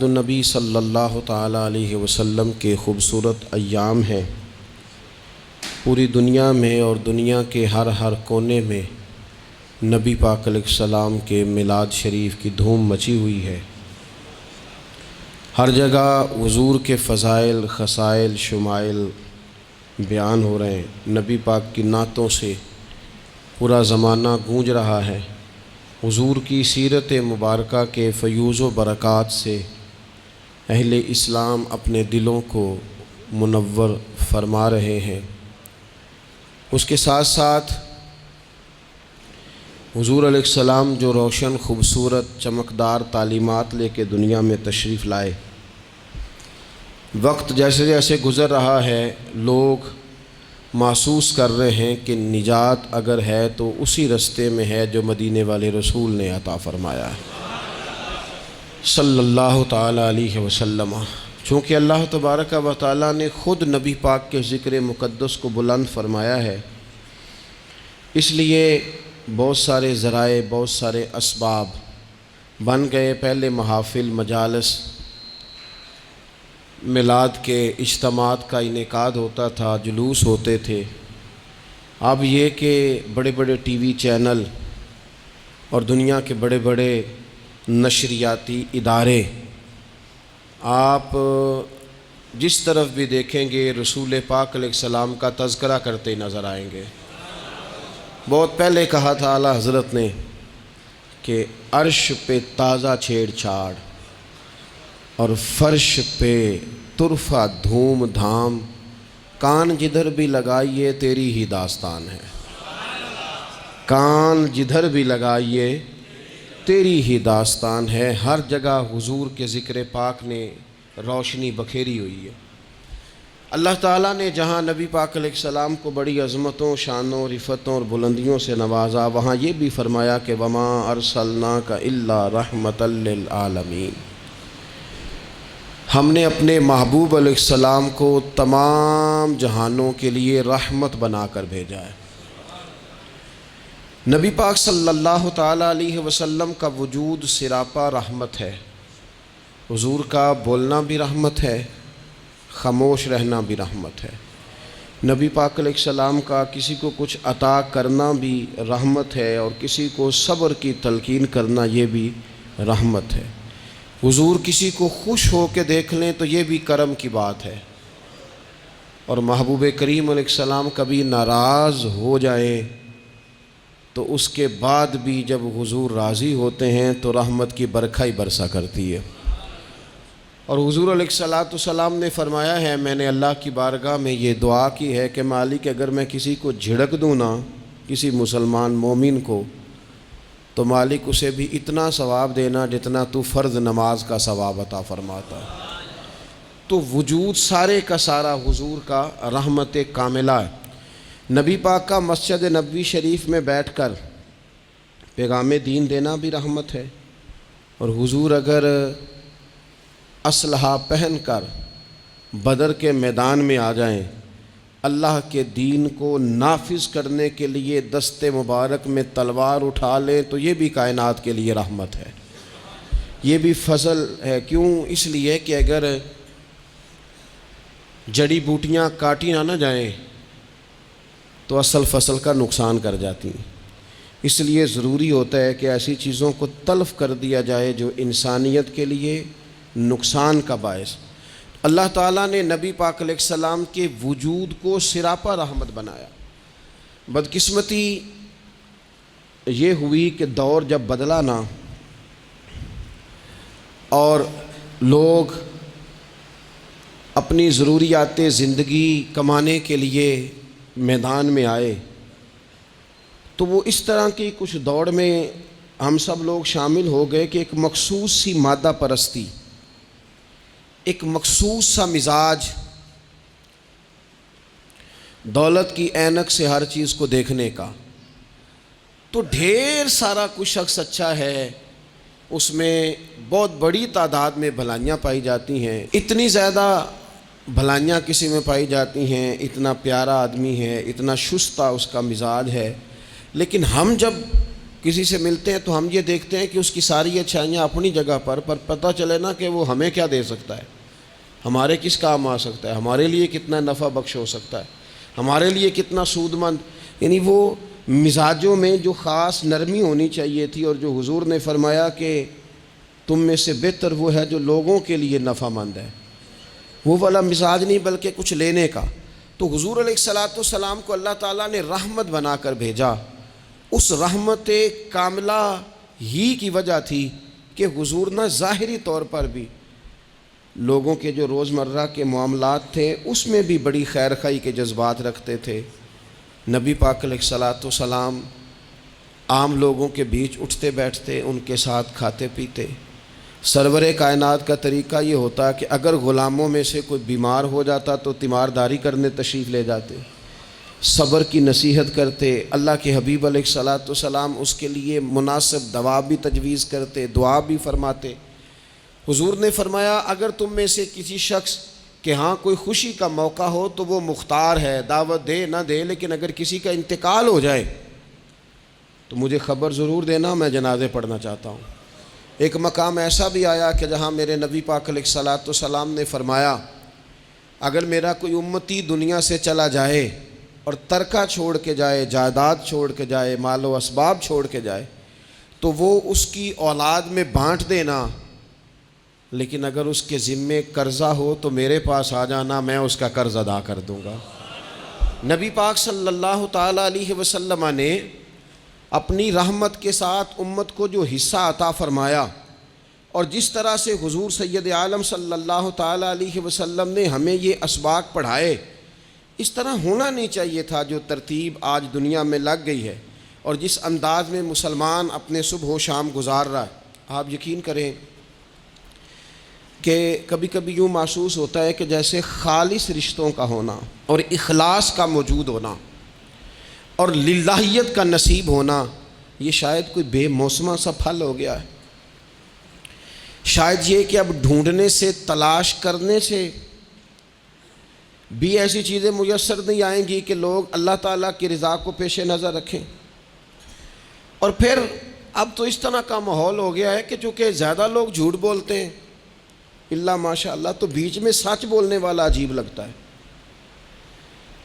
النبی صلی اللہ تعالیٰ علیہ وسلم کے خوبصورت ایام ہیں۔ پوری دنیا میں اور دنیا کے ہر کونے میں نبی پاک علیہ السلام کے میلاد شریف کی دھوم مچی ہوئی ہے۔ ہر جگہ حضور کے فضائل، خصائل، شمائل بیان ہو رہے ہیں۔ نبی پاک کی نعتوں سے پورا زمانہ گونج رہا ہے۔ حضور کی سیرت مبارکہ کے فیوز و برکات سے اہل اسلام اپنے دلوں کو منور فرما رہے ہیں۔ اس کے ساتھ ساتھ حضور علیہ السلام جو روشن، خوبصورت، چمکدار تعلیمات لے کے دنیا میں تشریف لائے، وقت جیسے جیسے گزر رہا ہے لوگ محسوس کر رہے ہیں کہ نجات اگر ہے تو اسی رستے میں ہے جو مدینے والے رسول نے عطا فرمایا ہے صلی اللہ تعالیٰ علیہ وسلم۔ چونکہ اللہ تبارک و تعالیٰ نے خود نبی پاک کے ذکر مقدس کو بلند فرمایا ہے، اس لیے بہت سارے ذرائع، بہت سارے اسباب بن گئے۔ پہلے محافل، مجالس، میلاد کے اجتماعات کا انعقاد ہوتا تھا، جلوس ہوتے تھے۔ اب یہ کہ بڑے بڑے ٹی وی چینل اور دنیا کے بڑے بڑے نشریاتی ادارے، آپ جس طرف بھی دیکھیں گے رسول پاک علیہ السلام کا تذکرہ کرتے نظر آئیں گے۔ بہت پہلے کہا تھا اعلیٰ حضرت نے کہ عرش پہ تازہ چھیڑ چھاڑ اور فرش پہ طرفہ دھوم دھام، کان جدھر بھی لگائیے تیری ہی داستان ہے۔ کان جدھر بھی لگائیے تیری ہی داستان ہے۔ ہر جگہ حضور کے ذکر پاک نے روشنی بکھیری ہوئی ہے۔ اللہ تعالیٰ نے جہاں نبی پاک علیہ السلام کو بڑی عظمتوں، شانوں، رفتوں اور بلندیوں سے نوازا، وہاں یہ بھی فرمایا کہ وَمَا أَرْسَلْنَاكَ إِلَّا رَحْمَةً لِّلْعَالَمِينَ۔ ہم نے اپنے محبوب علیہ السلام کو تمام جہانوں کے لیے رحمت بنا کر بھیجا ہے۔ نبی پاک صلی اللہ تعالیٰ علیہ وسلم کا وجود سراپا رحمت ہے۔ حضور کا بولنا بھی رحمت ہے، خاموش رہنا بھی رحمت ہے۔ نبی پاک علیہ السلام کا کسی کو کچھ عطا کرنا بھی رحمت ہے، اور کسی کو صبر کی تلقین کرنا یہ بھی رحمت ہے۔ حضور کسی کو خوش ہو کے دیکھ لیں تو یہ بھی کرم کی بات ہے، اور محبوب کریم علیہ السلام کبھی ناراض ہو جائیں تو اس کے بعد بھی جب حضور راضی ہوتے ہیں تو رحمت کی برکھا ہی برسا کرتی ہے۔ اور حضور علیہ السلام نے فرمایا ہے، میں نے اللہ کی بارگاہ میں یہ دعا کی ہے کہ مالک اگر میں کسی کو جھڑک دوں نا، کسی مسلمان مومن کو، تو مالک اسے بھی اتنا ثواب دینا جتنا تو فرض نماز کا ثواب عطا فرماتا ہے۔ تو وجود سارے کا سارا حضور کا رحمت کاملہ ہے۔ نبی پاک کا مسجد نبوی شریف میں بیٹھ کر پیغام دین دینا بھی رحمت ہے، اور حضور اگر اسلحہ پہن کر بدر کے میدان میں آ جائیں، اللہ کے دین کو نافذ کرنے کے لیے دست مبارک میں تلوار اٹھا لیں تو یہ بھی کائنات کے لیے رحمت ہے، یہ بھی فضل ہے۔ کیوں؟ اس لیے کہ اگر جڑی بوٹیاں کاٹی نہ جائیں تو اصل فصل کا نقصان کر جاتی ہیں۔ اس لیے ضروری ہوتا ہے کہ ایسی چیزوں کو تلف کر دیا جائے جو انسانیت کے لیے نقصان کا باعث۔ اللہ تعالیٰ نے نبی پاک علیہ السلام کے وجود کو سراپا رحمت بنایا۔ بدقسمتی یہ ہوئی کہ دور جب بدلا نا اور لوگ اپنی ضروریات زندگی کمانے کے لیے میدان میں آئے، تو وہ اس طرح کی کچھ دوڑ میں ہم سب لوگ شامل ہو گئے کہ ایک مخصوص سی مادہ پرستی، ایک مخصوص سا مزاج، دولت کی اینک سے ہر چیز کو دیکھنے کا، تو ڈھیر سارا کچھ شخص اچھا ہے، اس میں بہت بڑی تعداد میں بھلائیاں پائی جاتی ہیں، اتنی زیادہ بھلائیاں کسی میں پائی جاتی ہیں، اتنا پیارا آدمی ہے، اتنا شستہ اس کا مزاج ہے، لیکن ہم جب کسی سے ملتے ہیں تو ہم یہ دیکھتے ہیں کہ اس کی ساری اچھائیاں اپنی جگہ پر پتہ چلے نا کہ وہ ہمیں کیا دے سکتا ہے، ہمارے کس کام آ سکتا ہے، ہمارے لیے کتنا نفع بخش ہو سکتا ہے، ہمارے لیے کتنا سود مند. یعنی وہ مزاجوں میں جو خاص نرمی ہونی چاہیے تھی، اور جو حضور نے فرمایا کہ تم میں سے بہتر وہ ہے جو لوگوں کے لیے نفع مند ہے، وہ والا مزاج نہیں بلکہ کچھ لینے کا. تو حضور علیہ الصلاۃ والسلام کو اللہ تعالیٰ نے رحمت بنا کر بھیجا. اس رحمت کاملہ ہی کی وجہ تھی کہ حضور نہ ظاہری طور پر بھی لوگوں کے جو روزمرہ کے معاملات تھے اس میں بھی بڑی خیر خواہی کے جذبات رکھتے تھے. نبی پاک علیہ الصلاۃ والسلام عام لوگوں کے بیچ اٹھتے بیٹھتے، ان کے ساتھ کھاتے پیتے. سرور کائنات کا طریقہ یہ ہوتا کہ اگر غلاموں میں سے کوئی بیمار ہو جاتا تو تیمارداری کرنے تشریف لے جاتے، صبر کی نصیحت کرتے. اللہ کے حبیب علیہ الصلاۃ والسلام اس کے لیے مناسب دوا بھی تجویز کرتے، دعا بھی فرماتے. حضور نے فرمایا اگر تم میں سے کسی شخص کہ ہاں کوئی خوشی کا موقع ہو تو وہ مختار ہے، دعوت دے نہ دے، لیکن اگر کسی کا انتقال ہو جائے تو مجھے خبر ضرور دینا، میں جنازے پڑھنا چاہتا ہوں. ایک مقام ایسا بھی آیا کہ جہاں میرے نبی پاک علیہ الصلاۃ والسلام نے فرمایا اگر میرا کوئی امتی دنیا سے چلا جائے اور ترکہ چھوڑ کے جائے، جائیداد چھوڑ کے جائے، مال و اسباب چھوڑ کے جائے تو وہ اس کی اولاد میں بانٹ دینا، لیکن اگر اس کے ذمے قرضہ ہو تو میرے پاس آ جانا، میں اس کا قرض ادا کر دوں گا. نبی پاک صلی اللہ تعالیٰ علیہ وسلم نے اپنی رحمت کے ساتھ امت کو جو حصہ عطا فرمایا، اور جس طرح سے حضور سید عالم صلی اللہ تعالیٰ علیہ وسلم نے ہمیں یہ اسباق پڑھائے، اس طرح ہونا نہیں چاہیے تھا. جو ترتیب آج دنیا میں لگ گئی ہے اور جس انداز میں مسلمان اپنے صبح و شام گزار رہا ہے، آپ یقین کریں کہ کبھی کبھی یوں محسوس ہوتا ہے کہ جیسے خالص رشتوں کا ہونا اور اخلاص کا موجود ہونا اور للہیت کا نصیب ہونا یہ شاید کوئی بے موسمہ سا پھل ہو گیا ہے. شاید یہ کہ اب ڈھونڈنے سے، تلاش کرنے سے بھی ایسی چیزیں میسر نہیں آئیں گی کہ لوگ اللہ تعالیٰ کی رضا کو پیش نظر رکھیں. اور پھر اب تو اس طرح کا ماحول ہو گیا ہے کہ چونکہ زیادہ لوگ جھوٹ بولتے ہیں اللہ ماشاء اللہ، تو بیچ میں سچ بولنے والا عجیب لگتا ہے.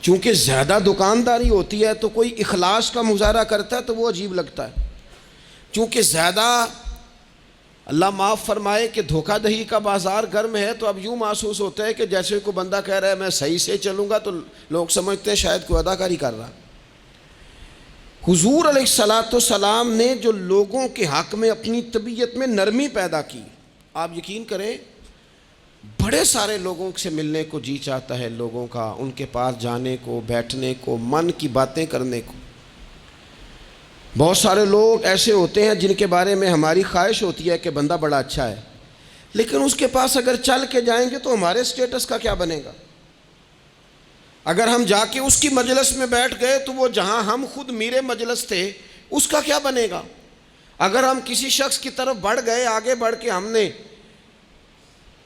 چونکہ زیادہ دکانداری ہوتی ہے تو کوئی اخلاص کا مظاہرہ کرتا ہے تو وہ عجیب لگتا ہے. چونکہ زیادہ اللہ معاف فرمائے کہ دھوکہ دہی کا بازار گرم ہے تو اب یوں محسوس ہوتا ہے کہ جیسے کوئی بندہ کہہ رہا ہے میں صحیح سے چلوں گا تو لوگ سمجھتے ہیں شاید کوئی اداکاری کر رہا. حضور علیہ الصلاۃ والسلام نے جو لوگوں کے حق میں اپنی طبیعت میں نرمی پیدا کی، آپ یقین کریں بڑے سارے لوگوں سے ملنے کو جی چاہتا ہے لوگوں کا، ان کے پاس جانے کو، بیٹھنے کو، من کی باتیں کرنے کو. بہت سارے لوگ ایسے ہوتے ہیں جن کے بارے میں ہماری خواہش ہوتی ہے کہ بندہ بڑا اچھا ہے، لیکن اس کے پاس اگر چل کے جائیں گے تو ہمارے سٹیٹس کا کیا بنے گا؟ اگر ہم جا کے اس کی مجلس میں بیٹھ گئے تو وہ جہاں ہم خود میرے مجلس تھے اس کا کیا بنے گا؟ اگر ہم کسی شخص کی طرف بڑھ گئے، آگے بڑھ کے ہم نے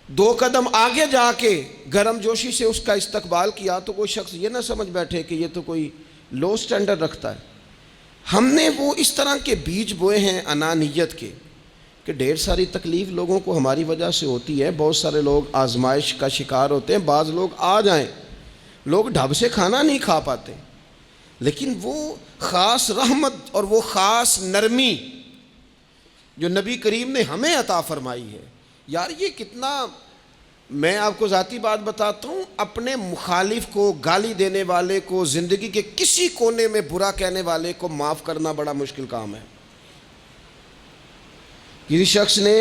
2 قدم آگے جا کے گرم جوشی سے اس کا استقبال کیا تو کوئی شخص یہ نہ سمجھ بیٹھے کہ یہ تو کوئی لو سٹینڈرڈ رکھتا ہے. ہم نے وہ اس طرح کے بیج بوئے ہیں انانیت کے کہ ڈھیر ساری تکلیف لوگوں کو ہماری وجہ سے ہوتی ہے. بہت سارے لوگ آزمائش کا شکار ہوتے ہیں. بعض لوگ آ جائیں، لوگ ڈھب سے کھانا نہیں کھا پاتے، لیکن وہ خاص رحمت اور وہ خاص نرمی جو نبی کریم نے ہمیں عطا فرمائی ہے، یار یہ کتنا، میں آپ کو ذاتی بات بتاتا ہوں، اپنے مخالف کو، گالی دینے والے کو، زندگی کے کسی کونے میں برا کہنے والے کو معاف کرنا بڑا مشکل کام ہے. کسی شخص نے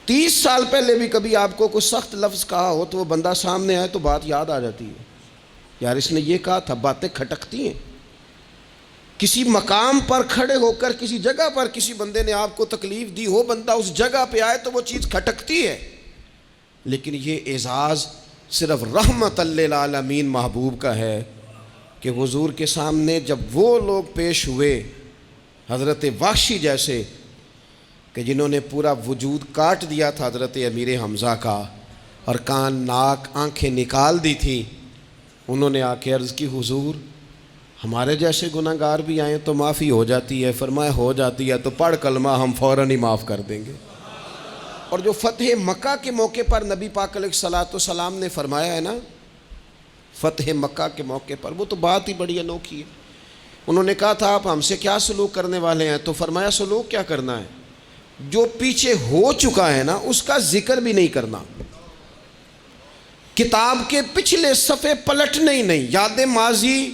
30 سال پہلے بھی کبھی آپ کو کوئی سخت لفظ کہا ہو تو وہ بندہ سامنے آئے تو بات یاد آ جاتی ہے، یار اس نے یہ کہا تھا. باتیں کھٹکتی ہیں. کسی مقام پر کھڑے ہو کر کسی جگہ پر کسی بندے نے آپ کو تکلیف دی ہو، بندہ اس جگہ پہ آئے تو وہ چیز کھٹکتی ہے. لیکن یہ اعزاز صرف رحمت للعالمین محبوب کا ہے کہ حضور کے سامنے جب وہ لوگ پیش ہوئے، حضرت وحشی جیسے کہ جنہوں نے پورا وجود کاٹ دیا تھا حضرت امیر حمزہ کا اور کان، ناک، آنکھیں نکال دی تھی، انہوں نے آ کے عرض کی حضور ہمارے جیسے گناہ گار بھی آئیں تو معافی ہو جاتی ہے. فرمایا ہو جاتی ہے تو پڑھ کلمہ ہم فوراً ہی معاف کر دیں گے. اور جو فتح مکہ کے موقع پر نبی پاک علیہ الصلوۃ والسلام نے فرمایا ہے نا، فتح مکہ کے موقع پر، وہ تو بات ہی بڑی انوکھی ہے. انہوں نے کہا تھا آپ ہم سے کیا سلوک کرنے والے ہیں؟ تو فرمایا سلوک کیا کرنا ہے، جو پیچھے ہو چکا ہے نا اس کا ذکر بھی نہیں کرنا، کتاب کے پچھلے صفحے پلٹنا ہی نہیں، یاد ماضی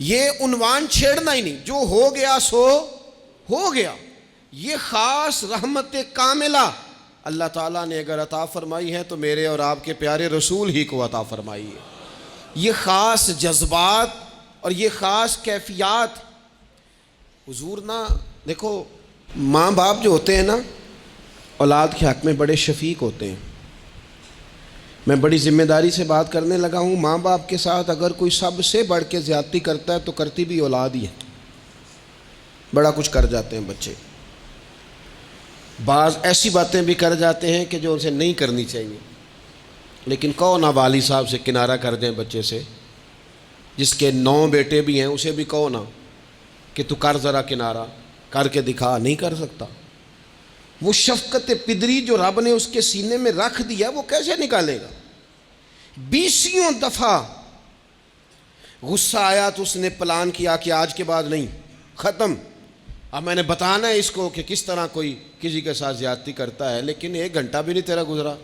یہ عنوان چھیڑنا ہی نہیں، جو ہو گیا سو ہو گیا. یہ خاص رحمت کاملہ اللہ تعالیٰ نے اگر عطا فرمائی ہے تو میرے اور آپ کے پیارے رسول ہی کو عطا فرمائی ہے. یہ خاص جذبات اور یہ خاص کیفیات حضور نا، دیکھو ماں باپ جو ہوتے ہیں نا اولاد کے حق میں بڑے شفیق ہوتے ہیں. میں بڑی ذمہ داری سے بات کرنے لگا ہوں. ماں باپ کے ساتھ اگر کوئی سب سے بڑھ کے زیادتی کرتا ہے تو کرتی بھی اولاد ہی ہے. بڑا کچھ کر جاتے ہیں بچے، بعض ایسی باتیں بھی کر جاتے ہیں کہ جو اسے نہیں کرنی چاہیے. لیکن کہو نہ والد صاحب سے کنارہ کر دیں بچے سے، جس کے 9 بیٹے بھی ہیں اسے بھی کہو نا کہ تو کر ذرا کنارہ کر کے دکھا، نہیں کر سکتا. وہ شفقت پدری جو رب نے اس کے سینے میں رکھ دیا وہ کیسے نکالے گا؟ 20 دفعہ غصہ آیا تو اس نے پلان کیا کہ آج کے بعد نہیں، ختم. اب میں نے بتانا ہے اس کو کہ کس طرح کوئی کسی کے ساتھ زیادتی کرتا ہے، لیکن 1 گھنٹہ بھی نہیں تیرا گزرا،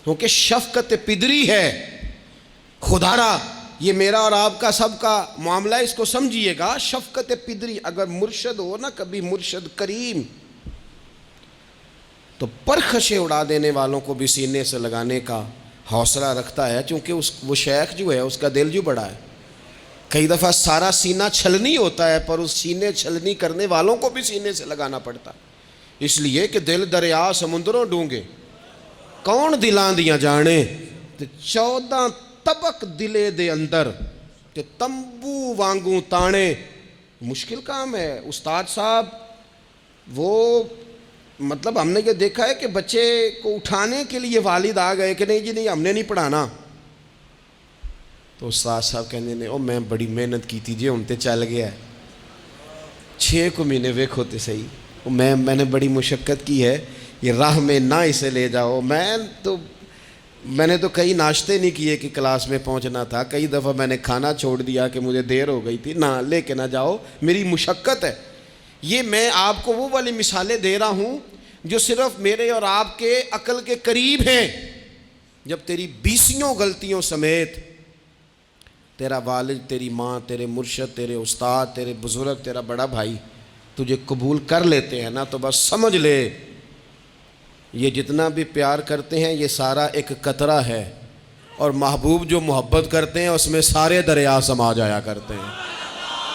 کیونکہ شفقت پدری ہے. خدارا یہ میرا اور آپ کا سب کا معاملہ، اس کو سمجھیے گا. شفقت پدری اگر مرشد ہو نا، کبھی مرشد کریم، تو پرخشیں اڑا دینے والوں کو بھی سینے سے لگانے کا حوصلہ رکھتا ہے، چونکہ وہ شیخ جو ہے اس کا دل جو بڑا ہے. کئی دفعہ سارا سینہ چھلنی ہوتا ہے پر اس سینے چھلنی کرنے والوں کو بھی سینے سے لگانا پڑتا ہے. اس لیے کہ دل دریا سمندروں ڈونگے کون دلاں دیاں جانے، تے 14 طبق دلے دے اندر تے تمبو وانگوں تانے. مشکل کام ہے استاد صاحب. وہ مطلب ہم نے یہ دیکھا ہے کہ بچے کو اٹھانے کے لیے والد آ گئے کہ نہیں جی نہیں ہم نے نہیں پڑھانا، تو استاد صاحب کہنے نے او میں بڑی محنت کی تھی جی ہن تے چل گیا ہے 6 مہینے ویکھو تے صحیح، میں نے بڑی مشقت کی ہے، یہ راہ میں نہ اسے لے جاؤ. میں نے تو کئی ناشتے نہیں کیے کہ کلاس میں پہنچنا تھا، کئی دفعہ میں نے کھانا چھوڑ دیا کہ مجھے دیر ہو گئی تھی. نہ لے کے نہ جاؤ، میری مشقت ہے. یہ میں آپ کو وہ والی مثالیں دے رہا ہوں جو صرف میرے اور آپ کے عقل کے قریب ہیں. جب تیری 20 غلطیوں سمیت تیرا والد، تیری ماں، تیرے مرشد، تیرے استاد، تیرے بزرگ، تیرا بڑا بھائی تجھے قبول کر لیتے ہیں نا، تو بس سمجھ لے یہ جتنا بھی پیار کرتے ہیں یہ سارا ایک قطرہ ہے، اور محبوب جو محبت کرتے ہیں اس میں سارے دریا سما جایا کرتے ہیں.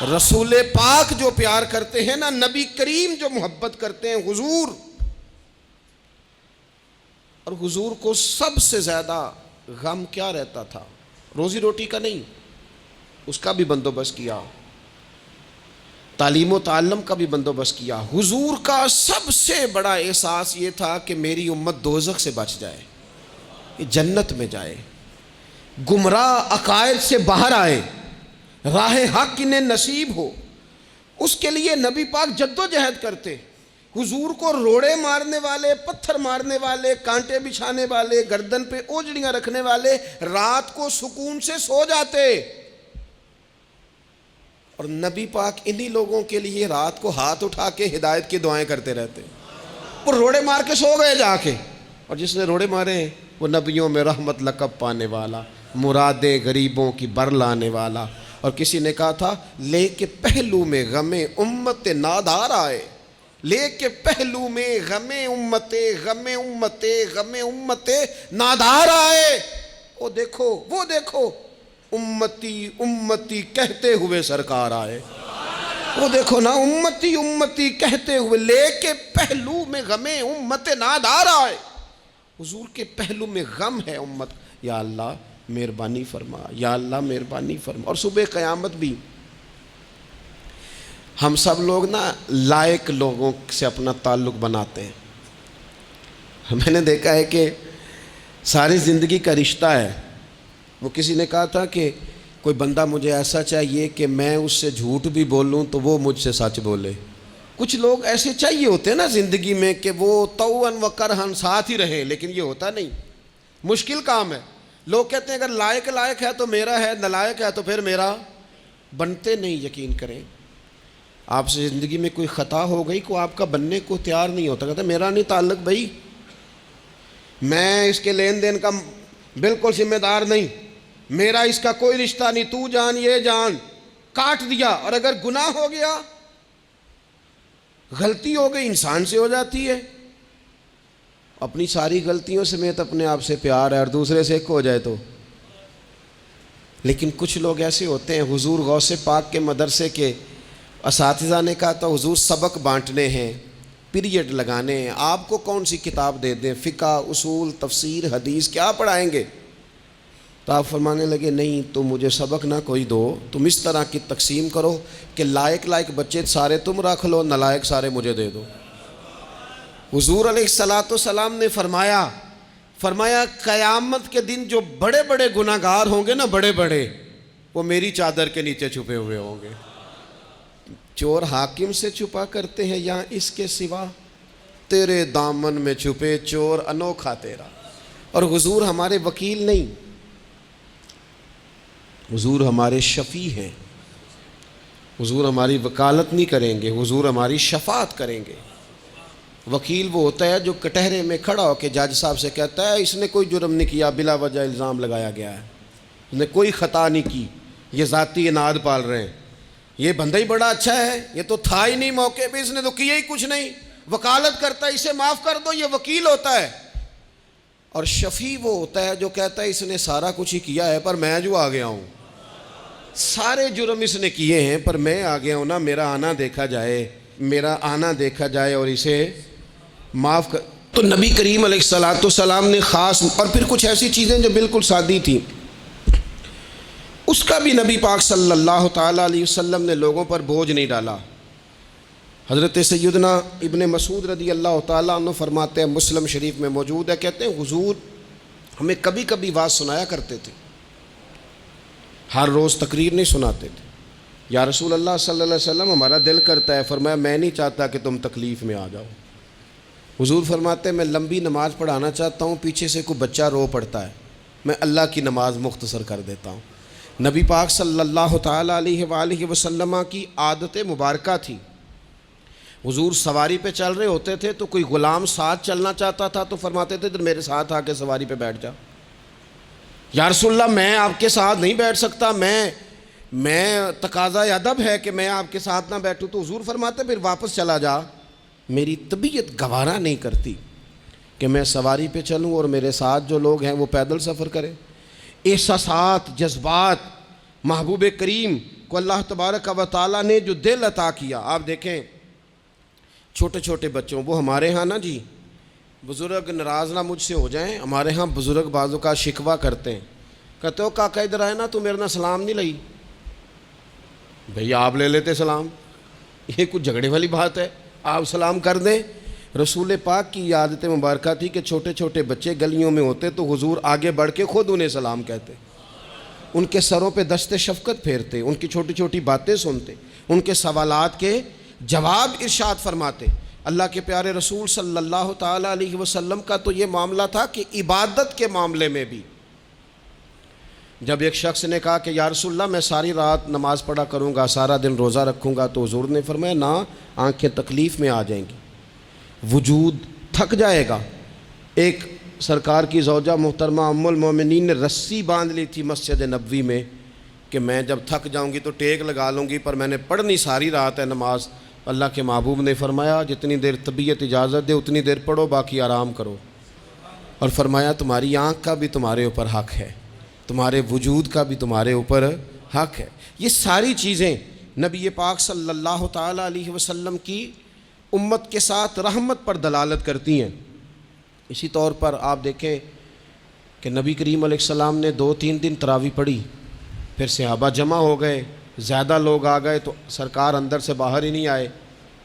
رسول پاک جو پیار کرتے ہیں نا، نبی کریم جو محبت کرتے ہیں، حضور، اور حضور کو سب سے زیادہ غم کیا رہتا تھا؟ روزی روٹی کا نہیں، اس کا بھی بندوبست کیا، تعلیم و تعلم کا بھی بندوبست کیا. حضور کا سب سے بڑا احساس یہ تھا کہ میری امت دوزخ سے بچ جائے، جنت میں جائے، گمراہ عقائد سے باہر آئے، راہ حق انہیں نصیب ہو. اس کے لیے نبی پاک جد و جہد کرتے. حضور کو روڑے مارنے والے، پتھر مارنے والے، کانٹے بچھانے والے، گردن پہ اوجڑیاں رکھنے والے رات کو سکون سے سو جاتے، اور نبی پاک انہی لوگوں کے لیے رات کو ہاتھ اٹھا کے ہدایت کی دعائیں کرتے رہتے. وہ روڑے مار کے سو گئے جا کے، اور جس نے روڑے مارے ہیں وہ نبیوں میں رحمت لقب پانے والا، مرادیں غریبوں کی بر لانے والا. اور کسی نے کہا تھا لے کے پہلو میں غم امت نادار آئے، لے کے پہلو میں غم امت نادار آئے. وہ دیکھو امتی امتی کہتے ہوئے سرکار آئے. وہ دیکھو نا، امتی امتی کہتے ہوئے لے کے پہلو میں غم امت نادار آئے. حضور کے پہلو میں غم ہے امت. یا اللہ مہربانی فرما، یا اللہ مہربانی فرما. اور صبح قیامت بھی ہم سب لوگ نا لائق لوگوں سے اپنا تعلق بناتے ہیں. میں نے دیکھا ہے کہ ساری زندگی کا رشتہ ہے. وہ کسی نے کہا تھا کہ کوئی بندہ مجھے ایسا چاہیے کہ میں اس سے جھوٹ بھی بولوں تو وہ مجھ سے سچ بولے. کچھ لوگ ایسے چاہیے ہوتے ہیں نا زندگی میں کہ وہ توأن و کرہن ساتھ ہی رہے، لیکن یہ ہوتا نہیں، مشکل کام ہے. لوگ کہتے ہیں اگر لائق ہے تو میرا ہے، نالائق ہے تو پھر میرا. بنتے نہیں. یقین کریں آپ سے زندگی میں کوئی خطا ہو گئی، کوئی آپ کا بننے کو تیار نہیں ہوتا، کہتا میرا نہیں تعلق بھائی، میں اس کے لین دین کا بالکل ذمہ دار نہیں، میرا اس کا کوئی رشتہ نہیں، تو جان یہ جان، کاٹ دیا. اور اگر گناہ ہو گیا، غلطی ہو گئی، انسان سے ہو جاتی ہے، اپنی ساری غلطیوں سمیت اپنے آپ سے پیار ہے اور دوسرے سے ایک ہو جائے تو. لیکن کچھ لوگ ایسے ہوتے ہیں، حضور غوث پاک کے مدرسے کے اساتذہ نے کہا تھا حضور سبق بانٹنے ہیں، پیریڈ لگانے ہیں، آپ کو کون سی کتاب دے دیں، فقہ، اصول، تفسیر، حدیث، کیا پڑھائیں گے؟ تو آپ فرمانے لگے نہیں، تم مجھے سبق نہ کوئی دو، تم اس طرح کی تقسیم کرو کہ لائق بچے سارے تم رکھ لو، نالائق سارے مجھے دے دو. حضور علیہ الصلوۃ والسلام نے فرمایا قیامت کے دن جو بڑے بڑے گناہ گار ہوں گے نا، بڑے بڑے، وہ میری چادر کے نیچے چھپے ہوئے ہوں گے. چور حاکم سے چھپا کرتے ہیں یا اس کے سوا؟ تیرے دامن میں چھپے چور انوکھا تیرا. اور حضور ہمارے وکیل نہیں، حضور ہمارے شفیع ہیں. حضور ہماری وکالت نہیں کریں گے، حضور ہماری شفاعت کریں گے. وکیل وہ ہوتا ہے جو کٹہرے میں کھڑا ہو کے جج صاحب سے کہتا ہے اس نے کوئی جرم نہیں کیا، بلا وجہ الزام لگایا گیا ہے، اس نے کوئی خطا نہیں کی، یہ ذاتی اناد پال رہے ہیں، یہ بندہ ہی بڑا اچھا ہے، یہ تو تھا ہی نہیں موقع پہ، اس نے تو کیا ہی کچھ نہیں، وکالت کرتا ہے اسے معاف کر دو. یہ وکیل ہوتا ہے. اور شفیع وہ ہوتا ہے جو کہتا ہے اس نے سارا کچھ ہی کیا ہے پر میں جو آ گیا ہوں، سارے جرم اس نے کیے ہیں پر میں آ گیا ہوں نا، میرا آنا دیکھا جائے اور اسے معاف کر. تو نبی کریم علیہ الصلوۃ والسلام نے خاص، اور پھر کچھ ایسی چیزیں جو بالکل سادی تھیں، اس کا بھی نبی پاک صلی اللہ تعالیٰ علیہ وسلم نے لوگوں پر بوجھ نہیں ڈالا. حضرت سیدنا ابن مسعود رضی اللہ تعالیٰ عنہ فرماتے ہیں، مسلم شریف میں موجود ہے، کہتے ہیں حضور ہمیں کبھی کبھی واز سنایا کرتے تھے، ہر روز تقریر نہیں سناتے تھے. یا رسول اللہ صلی اللہ علیہ وسلم ہمارا دل کرتا ہے. فرمایا میں نہیں چاہتا کہ تم تکلیف میں آ جاؤ. حضور فرماتے ہیں میں لمبی نماز پڑھانا چاہتا ہوں، پیچھے سے کوئی بچہ رو پڑتا ہے، میں اللہ کی نماز مختصر کر دیتا ہوں. نبی پاک صلی اللہ تعالیٰ علیہ وآلہ وسلم کی عادت مبارکہ تھی. حضور سواری پہ چل رہے ہوتے تھے تو کوئی غلام ساتھ چلنا چاہتا تھا تو فرماتے تھے تو میرے ساتھ آ کے سواری پہ بیٹھ جا. یا رسول اللہ میں آپ کے ساتھ نہیں بیٹھ سکتا، میں تقاضا ادب ہے کہ میں آپ کے ساتھ نہ بیٹھوں. تو حضور فرماتے پھر واپس چلا جا، میری طبیعت گوارا نہیں کرتی کہ میں سواری پہ چلوں اور میرے ساتھ جو لوگ ہیں وہ پیدل سفر کریں. احساسات، جذبات، محبوب کریم کو اللہ تبارک و تعالیٰ نے جو دل عطا کیا. آپ دیکھیں چھوٹے چھوٹے بچوں، وہ ہمارے ہاں نا جی بزرگ ناراض نہ مجھ سے ہو جائیں، ہمارے ہاں بزرگ بازو کا شکوہ کرتے ہیں، کہتے ہو کاکا ادھر آئے نا، تو میرے نہ سلام نہیں لئی. بھئی آپ لے لیتے سلام، یہ کچھ جھگڑے والی بات ہے؟ آپ سلام کر دیں. رسول پاک کی عادت مبارکہ تھی کہ چھوٹے چھوٹے بچے گلیوں میں ہوتے تو حضور آگے بڑھ کے خود انہیں سلام کہتے، ان کے سروں پہ دست شفقت پھیرتے، ان کی چھوٹی چھوٹی باتیں سنتے، ان کے سوالات کے جواب ارشاد فرماتے. اللہ کے پیارے رسول صلی اللہ تعالیٰ علیہ وسلم کا تو یہ معاملہ تھا کہ عبادت کے معاملے میں بھی جب ایک شخص نے کہا کہ یا رسول اللہ میں ساری رات نماز پڑھا کروں گا، سارا دن روزہ رکھوں گا، تو حضور نے فرمایا نہ، آنکھیں تکلیف میں آ جائیں گی، وجود تھک جائے گا. ایک سرکار کی زوجہ محترمہ ام المومنین نے رسی باندھ لی تھی مسجد نبوی میں کہ میں جب تھک جاؤں گی تو ٹیک لگا لوں گی، پر میں نے پڑھنی ساری رات ہے نماز. اللہ کے محبوب نے فرمایا جتنی دیر طبیعت اجازت دے اتنی دیر پڑھو، باقی آرام کرو. اور فرمایا تمہاری آنکھ کا بھی تمہارے اوپر حق ہے، تمہارے وجود کا بھی تمہارے اوپر حق ہے. یہ ساری چیزیں نبی پاک صلی اللہ تعالیٰ علیہ وسلم کی امت کے ساتھ رحمت پر دلالت کرتی ہیں. اسی طور پر آپ دیکھیں کہ نبی کریم علیہ السلام نے 2-3 دن تراویح پڑھی، پھر صحابہ جمع ہو گئے، زیادہ لوگ آ گئے تو سرکار اندر سے باہر ہی نہیں آئے،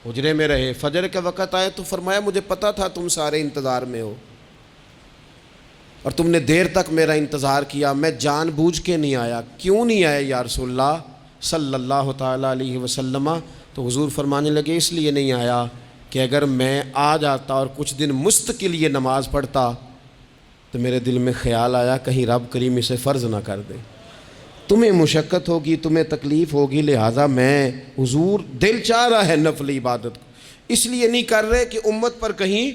حجرے میں رہے. فجر کے وقت آئے تو فرمایا مجھے پتہ تھا تم سارے انتظار میں ہو، اور تم نے دیر تک میرا انتظار کیا، میں جان بوجھ کے نہیں آیا۔ کیوں نہیں آیا یا رسول اللہ صلی اللہ تعالیٰ علیہ وسلم؟ تو حضور فرمانے لگے اس لیے نہیں آیا کہ اگر میں آ جاتا اور کچھ دن مستقل یہ نماز پڑھتا تو میرے دل میں خیال آیا کہیں رب کریم اسے فرض نہ کر دے، تمہیں مشقت ہوگی، تمہیں تکلیف ہوگی، لہٰذا میں حضور دل چاہ رہا ہے نفل عبادت کو، اس لیے نہیں کر رہے کہ امت پر کہیں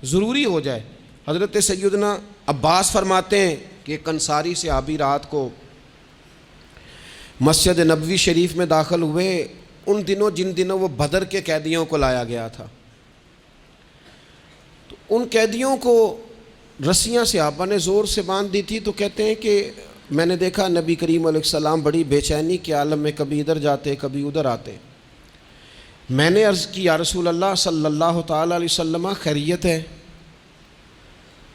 ضروری ہو جائے۔ حضرت سیدنا عباس فرماتے ہیں کہ ایک انصاری صحابی رات کو مسجد نبوی شریف میں داخل ہوئے، ان دنوں جن دنوں وہ بدر کے قیدیوں کو لایا گیا تھا، تو ان قیدیوں کو رسیاں صحابہ نے زور سے باندھ دی تھی، تو کہتے ہیں کہ میں نے دیکھا نبی کریم علیہ السلام بڑی بے چینی کے عالم میں کبھی ادھر جاتے کبھی ادھر آتے۔ میں نے عرض کی یا رسول اللہ صلی اللہ تعالیٰ علیہ وسلم خیریت ہے؟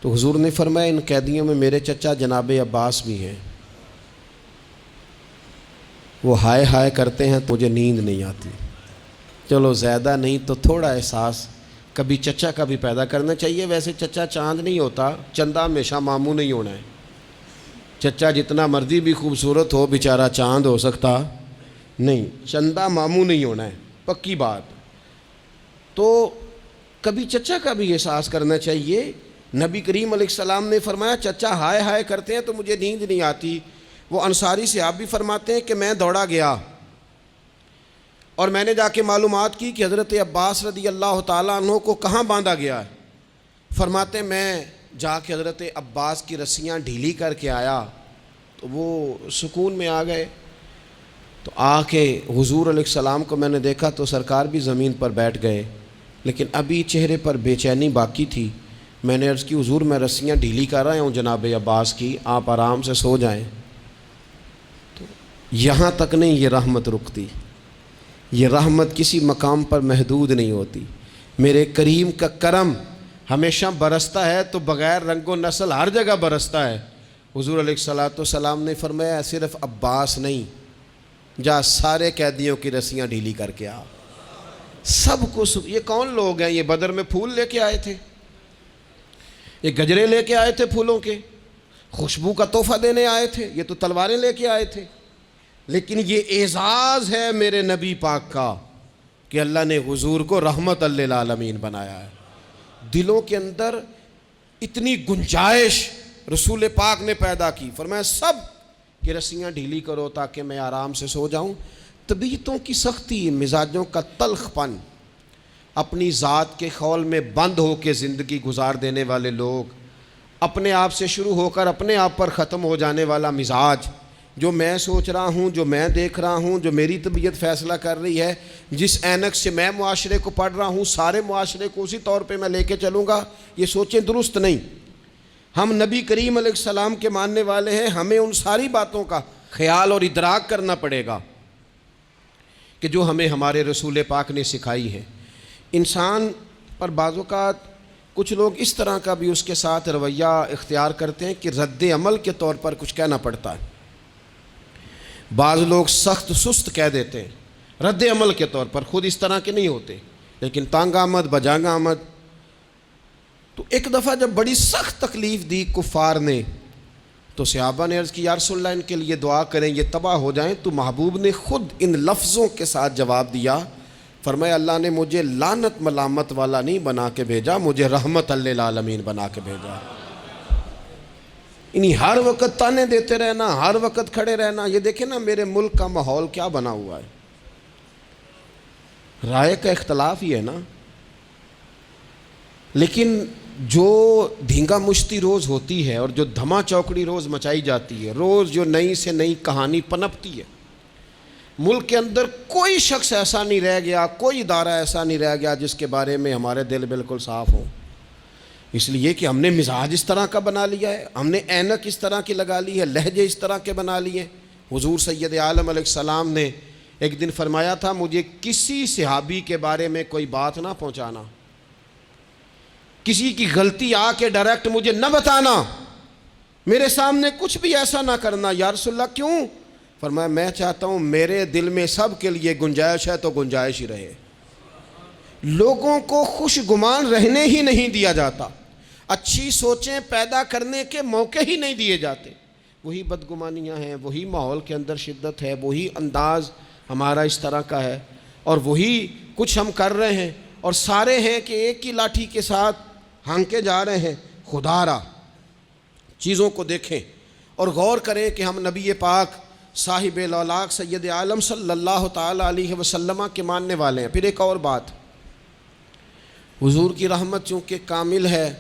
تو حضور نے فرمایا ان قیدیوں میں میرے چچا جناب عباس بھی ہیں، وہ ہائے ہائے کرتے ہیں تو مجھے نیند نہیں آتی۔ چلو زیادہ نہیں تو تھوڑا احساس کبھی چچا کا بھی پیدا کرنا چاہیے۔ ویسے چچا چاند نہیں ہوتا، چندہ ہمیشہ ماموں نہیں ہونا ہے۔ چچا جتنا مرضی بھی خوبصورت ہو بیچارہ چاند ہو سکتا نہیں، چندہ ماموں نہیں ہونا ہے، پکی بات۔ تو کبھی چچا کا بھی احساس کرنا چاہیے۔ نبی کریم علیہ السلام نے فرمایا چچا ہائے ہائے کرتے ہیں تو مجھے نیند نہیں آتی۔ وہ انصاری صحابی فرماتے ہیں کہ میں دوڑا گیا اور میں نے جا کے معلومات کی کہ حضرت عباس رضی اللہ تعالیٰ عنہ کو کہاں باندھا گیا ہے۔ فرماتے ہیں میں جا کے حضرت عباس کی رسیاں ڈھیلی کر کے آیا تو وہ سکون میں آ گئے۔ تو آ کے حضور علیہ السلام کو میں نے دیکھا تو سرکار بھی زمین پر بیٹھ گئے، لیکن ابھی چہرے پر بے چینی باقی تھی۔ میں نے عرض کی حضور میں رسیاں ڈھیلی کر رہا ہوں جناب عباس کی، آپ آرام سے سو جائیں۔ تو یہاں تک نہیں یہ رحمت رکتی، یہ رحمت کسی مقام پر محدود نہیں ہوتی۔ میرے کریم کا کرم ہمیشہ برستا ہے تو بغیر رنگ و نسل ہر جگہ برستا ہے۔ حضور علیہ الصلوۃ والسلام نے فرمایا صرف عباس نہیں، جا سارے قیدیوں کی رسیاں ڈھیلی کر کے آ، سب کو یہ کون لوگ ہیں؟ یہ بدر میں پھول لے کے آئے تھے، یہ گجرے لے کے آئے تھے پھولوں کے، خوشبو کا تحفہ دینے آئے تھے، یہ تو تلواریں لے کے آئے تھے۔ لیکن یہ اعزاز ہے میرے نبی پاک کا کہ اللہ نے حضور کو رحمت للعالمین بنایا ہے۔ دلوں کے اندر اتنی گنجائش رسول پاک نے پیدا کی، فرمایا سب کہ رسیاں ڈھیلی کرو تاکہ میں آرام سے سو جاؤں۔ طبیعتوں کی سختی، مزاجوں کا تلخ پن، اپنی ذات کے خول میں بند ہو کے زندگی گزار دینے والے لوگ، اپنے آپ سے شروع ہو کر اپنے آپ پر ختم ہو جانے والا مزاج، جو میں سوچ رہا ہوں، جو میں دیکھ رہا ہوں، جو میری طبیعت فیصلہ کر رہی ہے، جس اینک سے میں معاشرے کو پڑھ رہا ہوں، سارے معاشرے کو اسی طور پہ میں لے کے چلوں گا، یہ سوچیں درست نہیں۔ ہم نبی کریم علیہ السلام کے ماننے والے ہیں، ہمیں ان ساری باتوں کا خیال اور ادراک کرنا پڑے گا کہ جو ہمیں ہمارے رسول پاک نے سکھائی ہے۔ انسان پر بعض اوقات کچھ لوگ اس طرح کا بھی اس کے ساتھ رویہ اختیار کرتے ہیں کہ رد عمل کے طور پر کچھ کہنا پڑتا ہے۔ بعض لوگ سخت سست کہہ دیتے ہیں رد عمل کے طور پر، خود اس طرح کے نہیں ہوتے، لیکن تانگ آمد بجانگ آمد۔ تو ایک دفعہ جب بڑی سخت تکلیف دی کفار نے تو صحابہ نے عرض کی یا رسول اللہ ان کے لیے دعا کریں یہ تباہ ہو جائیں۔ تو محبوب نے خود ان لفظوں کے ساتھ جواب دیا، فرمایا اللہ نے مجھے لعنت ملامت والا نہیں بنا کے بھیجا، مجھے رحمت للعالمین بنا کے بھیجا۔ انہیں ہر وقت تانے دیتے رہنا، ہر وقت کھڑے رہنا، یہ دیکھیں نا میرے ملک کا ماحول کیا بنا ہوا ہے، رائے کا اختلاف ہی ہے نا، لیکن جو دھینگا مشتی روز ہوتی ہے اور جو دھما چوکڑی روز مچائی جاتی ہے، روز جو نئی سے نئی کہانی پنپتی ہے، ملک کے اندر کوئی شخص ایسا نہیں رہ گیا، کوئی ادارہ ایسا نہیں رہ گیا جس کے بارے میں ہمارے دل بالکل صاف ہوں۔ اس لیے کہ ہم نے مزاج اس طرح کا بنا لیا ہے، ہم نے اینک اس طرح کی لگا لی ہے، لہجے اس طرح کے بنا لیے۔ حضور سید عالم علیہ السلام نے ایک دن فرمایا تھا مجھے کسی صحابی کے بارے میں کوئی بات نہ پہنچانا، کسی کی غلطی آ کے ڈائریکٹ مجھے نہ بتانا، میرے سامنے کچھ بھی ایسا نہ کرنا۔ یا رسول اللہ کیوں؟ فرمایا میں چاہتا ہوں میرے دل میں سب کے لیے گنجائش ہے تو گنجائش ہی رہے، لوگوں کو خوش گمان رہنے ہی نہیں دیا جاتا۔ اچھی سوچیں پیدا کرنے کے موقع ہی نہیں دیے جاتے. وہی بدگمانیاں ہیں، وہی ماحول کے اندر شدت ہے، وہی انداز ہمارا اس طرح کا ہے، اور وہی کچھ ہم کر رہے ہیں، اور سارے ہیں کہ ایک ہی لاٹھی کے ساتھ ہانکے جا رہے ہیں. خدا را چیزوں کو دیکھیں اور غور کریں کہ ہم نبی پاک صاحب الاولاق سید عالم صلی اللہ تعالی علیہ وسلم کے ماننے والے ہیں. پھر ایک اور بات، حضور کی رحمت چونکہ کامل ہے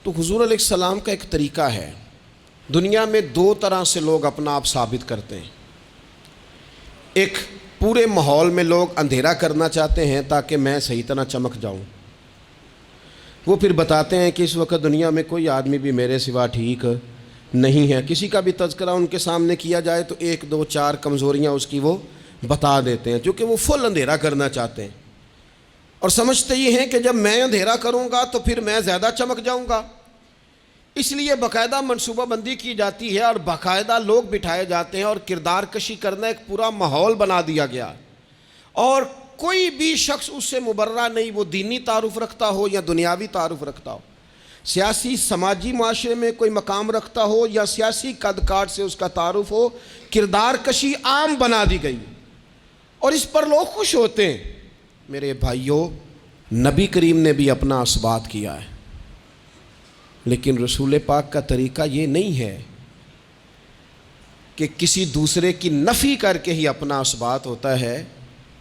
تو حضور علیہ السلام کا ایک طریقہ ہے. دنیا میں دو طرح سے لوگ اپنا آپ ثابت کرتے ہیں. ایک پورے ماحول میں لوگ اندھیرا کرنا چاہتے ہیں تاکہ میں صحیح طرح چمک جاؤں. وہ پھر بتاتے ہیں کہ اس وقت دنیا میں کوئی آدمی بھی میرے سوا ٹھیک نہیں ہے. کسی کا بھی تذکرہ ان کے سامنے کیا جائے تو ایک دو چار کمزوریاں اس کی وہ بتا دیتے ہیں، کیونکہ وہ فل اندھیرا کرنا چاہتے ہیں اور سمجھتے یہ ہیں کہ جب میں اندھیرا کروں گا تو پھر میں زیادہ چمک جاؤں گا. اس لیے باقاعدہ منصوبہ بندی کی جاتی ہے اور باقاعدہ لوگ بٹھائے جاتے ہیں اور کردار کشی کرنا ایک پورا ماحول بنا دیا گیا، اور کوئی بھی شخص اس سے مبرہ نہیں، وہ دینی تعارف رکھتا ہو یا دنیاوی تعارف رکھتا ہو، سیاسی سماجی معاشرے میں کوئی مقام رکھتا ہو یا سیاسی قد کاٹ سے اس کا تعارف ہو. کردار کشی عام بنا دی گئی اور اس پر لوگ خوش ہوتے ہیں. میرے بھائیوں، نبی کریم نے بھی اپنا اثبات کیا ہے، لیکن رسول پاک کا طریقہ یہ نہیں ہے کہ کسی دوسرے کی نفی کر کے ہی اپنا اثبات ہوتا ہے.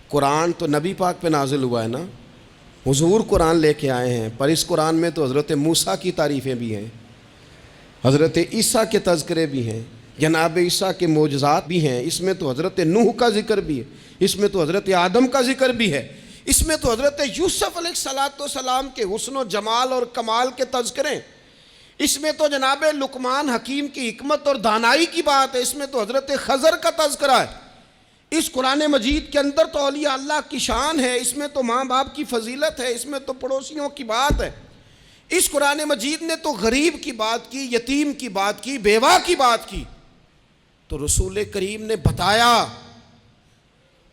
قرآن تو نبی پاک پہ نازل ہوا ہے نا، حضور قرآن لے کے آئے ہیں، پر اس قرآن میں تو حضرت موسیٰ کی تعریفیں بھی ہیں، حضرت عیسیٰ کے تذکرے بھی ہیں، جناب عیسیٰ کے معجزات بھی ہیں. اس میں تو حضرت نوح کا ذکر بھی ہے، اس میں تو حضرت آدم کا ذکر بھی ہے، اس میں تو حضرت یوسف علیہ السلام کے حسن و جمال اور کمال کے تذکرے، اس میں تو جناب لقمان حکیم کی حکمت اور دانائی کی بات ہے، اس میں تو حضرت خضر کا تذکرہ ہے. اس قرآن مجید کے اندر تو اولیاء اللہ کی شان ہے، اس میں تو ماں باپ کی فضیلت ہے، اس میں تو پڑوسیوں کی بات ہے. اس قرآن مجید نے تو غریب کی بات کی، یتیم کی بات کی، بیوہ کی بات کی. تو رسول کریم نے بتایا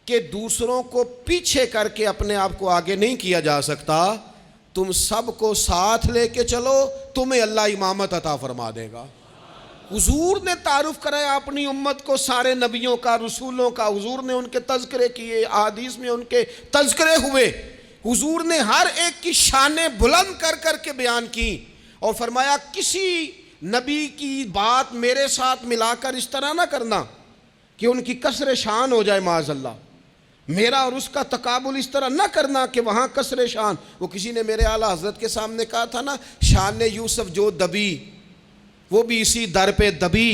کہ دوسروں کو پیچھے کر کے اپنے آپ کو آگے نہیں کیا جا سکتا. تم سب کو ساتھ لے کے چلو، تمہیں اللہ امامت عطا فرما دے گا. حضور نے تعارف کرایا اپنی امت کو سارے نبیوں کا، رسولوں کا. حضور نے ان کے تذکرے کیے، احادیث میں ان کے تذکرے ہوئے. حضور نے ہر ایک کی شانیں بلند کر کر کے بیان کی اور فرمایا کسی نبی کی بات میرے ساتھ ملا کر اس طرح نہ کرنا کہ ان کی کسر شان ہو جائے معاذ اللہ. میرا اور اس کا تقابل اس طرح نہ کرنا کہ وہاں کسر شان. وہ کسی نے میرے اعلیٰ حضرت کے سامنے کہا تھا نا، شان یوسف جو دبی وہ بھی اسی در پہ دبی.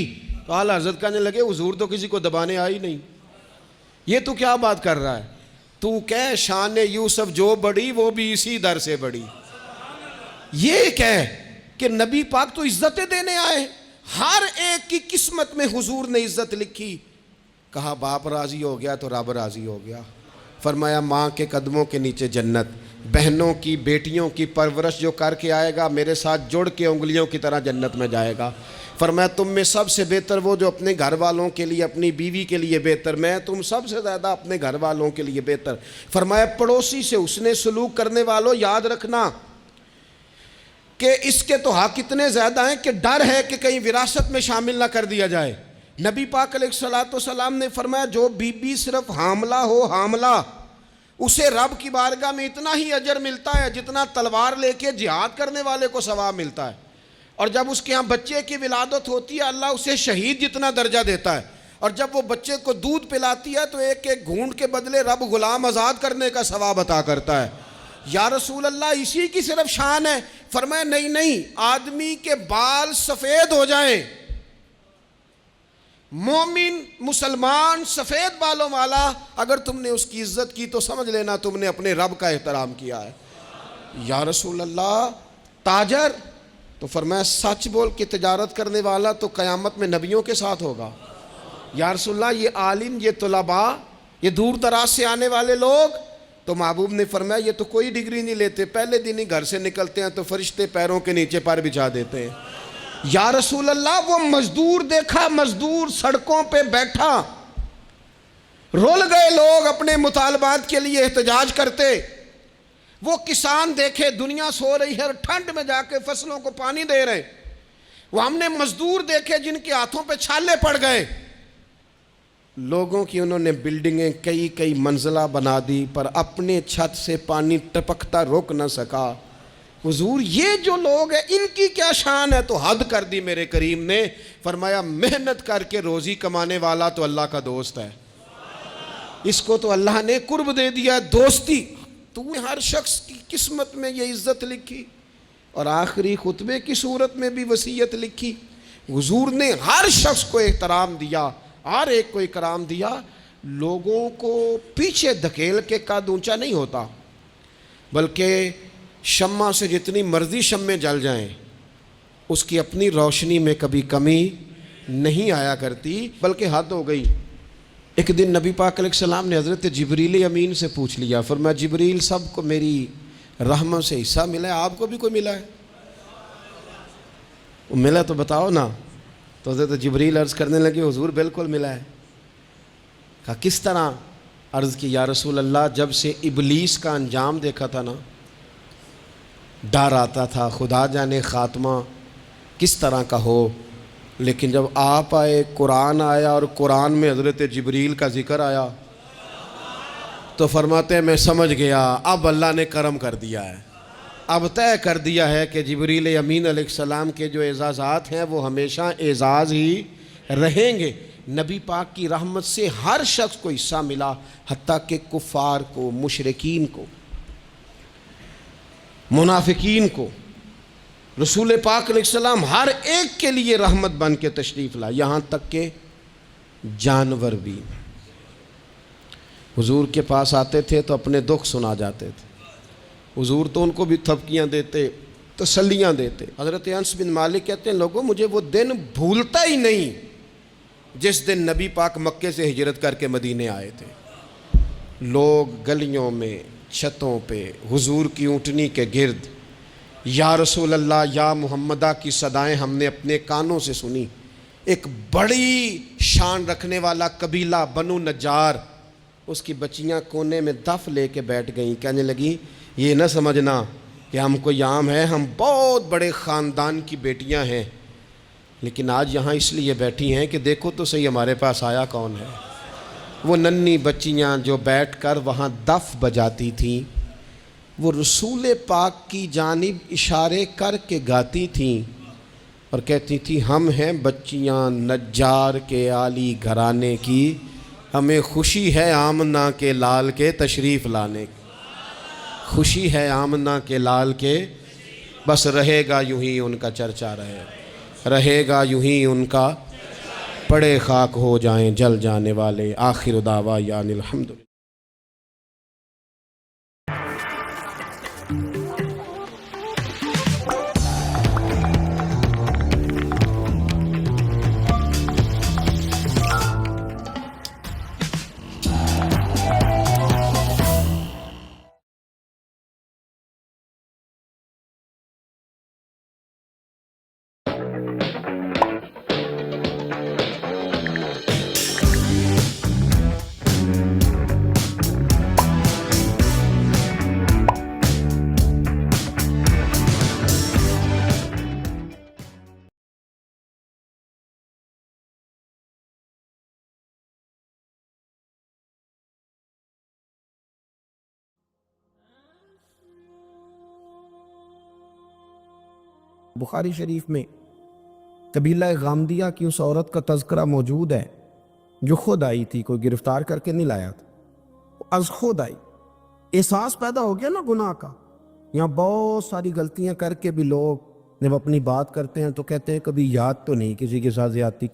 تو اعلیٰ حضرت کہنے لگے حضور تو کسی کو دبانے آئی نہیں، یہ تو کیا بات کر رہا ہے؟ تو کہہ شان یوسف جو بڑی وہ بھی اسی در سے بڑی. یہ کہہ کہ نبی پاک تو عزتیں دینے آئے، ہر ایک کی قسمت میں حضور نے عزت لکھی. کہا باپ راضی ہو گیا تو رب راضی ہو گیا. فرمایا ماں کے قدموں کے نیچے جنت، بہنوں کی بیٹیوں کی پرورش جو کر کے آئے گا میرے ساتھ جڑ کے انگلیوں کی طرح جنت میں جائے گا. فرمایا تم میں سب سے بہتر وہ جو اپنے گھر والوں کے لیے، اپنی بیوی کے لیے بہتر، میں تم سب سے زیادہ اپنے گھر والوں کے لیے بہتر. فرمایا پڑوسی سے حسن سلوک کرنے والوں یاد رکھنا کہ اس کے تو حق اتنے زیادہ ہیں کہ ڈر ہے کہ کہیں وراثت میں شامل نہ کر دیا جائے. نبی پاک علیہ السلام نے فرمایا جو بی بی صرف حاملہ ہو، حاملہ، اسے رب کی بارگاہ میں اتنا ہی اجر ملتا ہے جتنا تلوار لے کے جہاد کرنے والے کو ثواب ملتا ہے. اور جب اس کے ہاں بچے کی ولادت ہوتی ہے اللہ اسے شہید جتنا درجہ دیتا ہے. اور جب وہ بچے کو دودھ پلاتی ہے تو ایک ایک گھونٹ کے بدلے رب غلام آزاد کرنے کا ثواب عطا کرتا ہے. یا رسول اللہ اسی کی صرف شان ہے؟ فرمایا نہیں، آدمی کے بال سفید ہو جائیں، مومن مسلمان سفید بالوں والا، اگر تم نے اس کی عزت کی تو سمجھ لینا تم نے اپنے رب کا احترام کیا ہے. یا رسول اللہ تاجر؟ تو فرمایا سچ بول کے تجارت کرنے والا تو قیامت میں نبیوں کے ساتھ ہوگا. یا رسول اللہ یہ عالم، یہ طلباء، یہ دور دراز سے آنے والے لوگ؟ تو محبوب نے فرمایا یہ تو کوئی ڈگری نہیں لیتے، پہلے دن ہی گھر سے نکلتے ہیں تو فرشتے پیروں کے نیچے پر بچھا دیتے ہیں. یا رسول اللہ وہ مزدور دیکھا، مزدور سڑکوں پہ بیٹھا، رول گئے لوگ اپنے مطالبات کے لیے احتجاج کرتے، وہ کسان دیکھے دنیا سو رہی ہے اور ٹھنڈ میں جا کے فصلوں کو پانی دے رہے ہیں، وہ ہم نے مزدور دیکھے جن کے ہاتھوں پہ چھالے پڑ گئے، لوگوں کی انہوں نے بلڈنگیں کئی کئی منزلہ بنا دی پر اپنے چھت سے پانی ٹپکتا روک نہ سکا۔ حضور یہ جو لوگ ہیں ان کی کیا شان ہے؟ تو حد کر دی میرے کریم نے، فرمایا محنت کر کے روزی کمانے والا تو اللہ کا دوست ہے، اس کو تو اللہ نے قرب دے دیا دوستی۔ تو ہر شخص کی قسمت میں یہ عزت لکھی اور آخری خطبے کی صورت میں بھی وصیت لکھی۔ حضور نے ہر شخص کو احترام دیا، ہر ایک کو اکرام دیا۔ لوگوں کو پیچھے دھکیل کے قد اونچا نہیں ہوتا، بلکہ شمع سے جتنی مرضی شمعیں جل جائیں اس کی اپنی روشنی میں کبھی کمی نہیں آیا کرتی، بلکہ حد ہو گئی۔ ایک دن نبی پاک علیہ السلام نے حضرت جبریل امین سے پوچھ لیا، فرمایا جبریل سب کو میری رحمت سے حصہ ملا ہے، آپ کو بھی کوئی ملا ہے؟ وہ ملا تو بتاؤ نا۔ تو حضرت جبریل عرض کرنے لگے حضور بالکل ملا ہے۔ کہا کس طرح؟ عرض کی یا رسول اللہ جب سے ابلیس کا انجام دیکھا تھا نا ڈر آتا تھا خدا جانے خاتمہ کس طرح کا ہو، لیکن جب آپ آئے قرآن آیا اور قرآن میں حضرت جبریل کا ذکر آیا تو فرماتے ہیں میں سمجھ گیا اب اللہ نے کرم کر دیا ہے، اب طے کر دیا ہے کہ جبریل امین علیہ السلام کے جو اعزازات ہیں وہ ہمیشہ اعزاز ہی رہیں گے۔ نبی پاک کی رحمت سے ہر شخص کو حصہ ملا، حتیٰ کہ کفار کو، مشرکین کو، منافقین کو۔ رسول پاک علیہ السلام ہر ایک کے لیے رحمت بن کے تشریف لائے، یہاں تک کہ جانور بھی حضور کے پاس آتے تھے تو اپنے دکھ سنا جاتے تھے، حضور تو ان کو بھی تھپکیاں دیتے، تسلیاں دیتے۔ حضرت انس بن مالک کہتے ہیں لوگوں مجھے وہ دن بھولتا ہی نہیں جس دن نبی پاک مکے سے ہجرت کر کے مدینے آئے تھے۔ لوگ گلیوں میں، چھتوں پہ، حضور کی اونٹنی کے گرد یا رسول اللہ یا محمدہ کی صدائیں ہم نے اپنے کانوں سے سنی۔ ایک بڑی شان رکھنے والا قبیلہ بنو نجار، اس کی بچیاں کونے میں دف لے کے بیٹھ گئیں، کہنے لگی یہ نہ سمجھنا کہ ہم کوئی عام ہے، ہم بہت بڑے خاندان کی بیٹیاں ہیں، لیکن آج یہاں اس لیے بیٹھی ہیں کہ دیکھو تو صحیح ہمارے پاس آیا کون ہے۔ وہ ننھی بچیاں جو بیٹھ کر وہاں دف بجاتی تھیں وہ رسول پاک کی جانب اشارے کر کے گاتی تھیں اور کہتی تھی ہم ہیں بچیاں نجار کے عالی گھرانے کی، ہمیں خوشی ہے آمنہ کے لال کے تشریف لانے کی، خوشی ہے آمنہ کے لال کے، بس رہے گا یوں ہی ان کا چرچا رہے گا یوں ہی ان کا، پڑے خاک ہو جائیں جل جانے والے، آخر دعوانا الحمدللہ۔ بخاری شریف میں قبیلہ غامدیہ کی اس عورت کا تذکرہ موجود ہے جو خود آئی تھی، کوئی گرفتار کر کے نہیں لایا تھا، از خود آئی۔ احساس پیدا ہو گیا نا گناہ کا۔ یہاں بہت ساری غلطیاں کر کے بھی لوگ جب اپنی بات کرتے ہیں تو کہتے ہیں کبھی یاد تو نہیں کسی کے ساتھ زیادتی